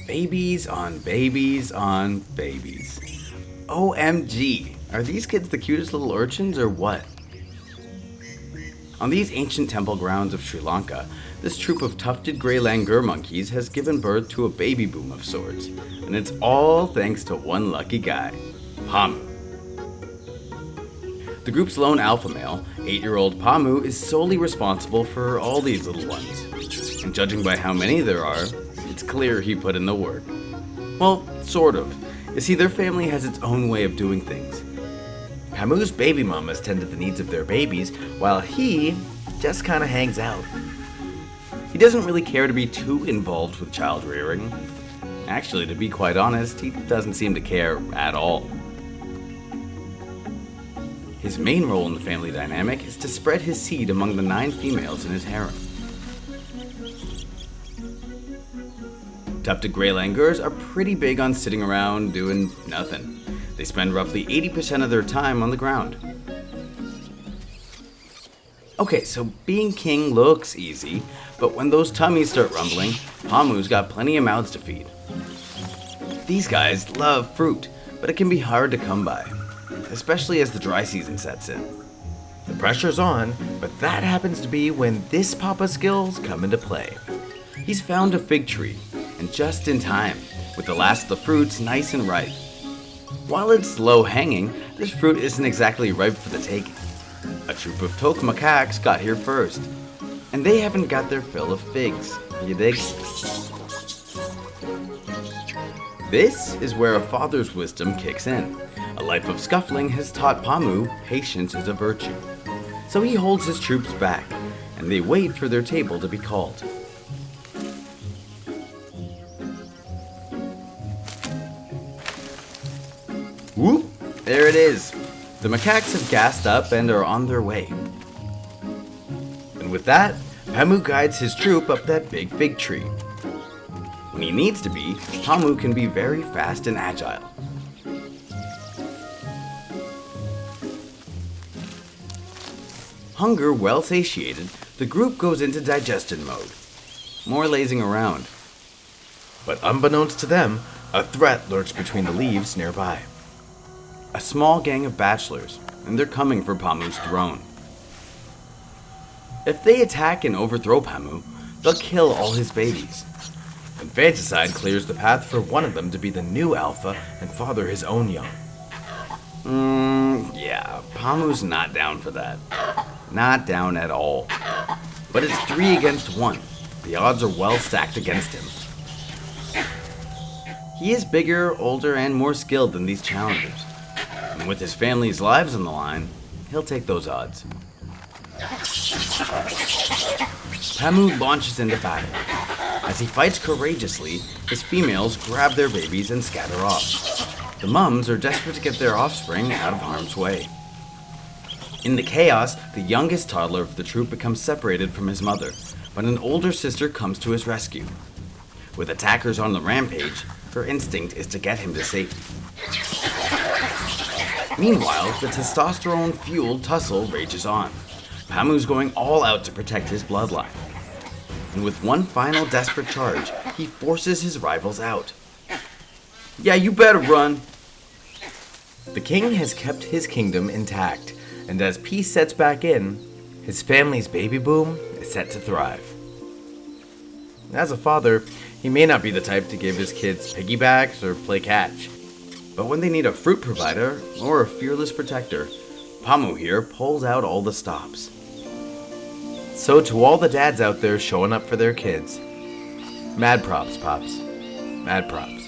Babies on babies on babies. OMG, are these kids the cutest little urchins or what? On these ancient temple grounds of Sri Lanka, this troop of tufted gray langur monkeys has given birth to a baby boom of sorts, and it's all thanks to one lucky guy, Pamu. The group's lone alpha male, 8-year-old Pamu, is solely responsible for all these little ones. And judging by how many there are, it's clear he put in the work. Well, sort of. You see, their family has its own way of doing things. Pamu's baby mamas tend to the needs of their babies, while he just kind of hangs out. He doesn't really care to be too involved with child rearing. Actually, to be quite honest, he doesn't seem to care at all. His main role in the family dynamic is to spread his seed among the 9 females in his harem. Tufted gray langurs are pretty big on sitting around doing nothing. They spend roughly 80% of their time on the ground. Okay, so being king looks easy, but when those tummies start rumbling, Pamu's got plenty of mouths to feed. These guys love fruit, but it can be hard to come by, especially as the dry season sets in. The pressure's on, but that happens to be when this Papa's skills come into play. He's found a fig tree, and just in time, with the last of the fruits nice and ripe. While it's low-hanging, this fruit isn't exactly ripe for the taking. A troop of toque macaques got here first, and they haven't got their fill of figs. You dig? This is where a father's wisdom kicks in. A life of scuffling has taught Pamu patience is a virtue. So he holds his troops back, and they wait for their table to be called. Whoop! There it is. The macaques have gassed up and are on their way. And with that, Pamu guides his troop up that big fig tree. When he needs to be, Pamu can be very fast and agile. Hunger well satiated, the group goes into digestion mode. More lazing around. But unbeknownst to them, a threat lurks between the leaves nearby. A small gang of bachelors, and they're coming for Pamu's throne. If they attack and overthrow Pamu, they'll kill all his babies. Infanticide clears the path for one of them to be the new alpha and father his own young. Yeah, Pamu's not down for that. Not down at all. But it's 3 against 1. The odds are well stacked against him. He is bigger, older, and more skilled than these challengers. And with his family's lives on the line, he'll take those odds. Pamu launches into battle. As he fights courageously, his females grab their babies and scatter off. The mums are desperate to get their offspring out of harm's way. In the chaos, the youngest toddler of the troop becomes separated from his mother, but an older sister comes to his rescue. With attackers on the rampage, her instinct is to get him to safety. Meanwhile, the testosterone-fueled tussle rages on. Pamu's going all out to protect his bloodline. And with one final desperate charge, he forces his rivals out. Yeah, you better run! The king has kept his kingdom intact, and as peace sets back in, his family's baby boom is set to thrive. As a father, he may not be the type to give his kids piggybacks or play catch. But when they need a fruit provider or a fearless protector, Pamu here pulls out all the stops. So to all the dads out there showing up for their kids, mad props, Pops. Mad props.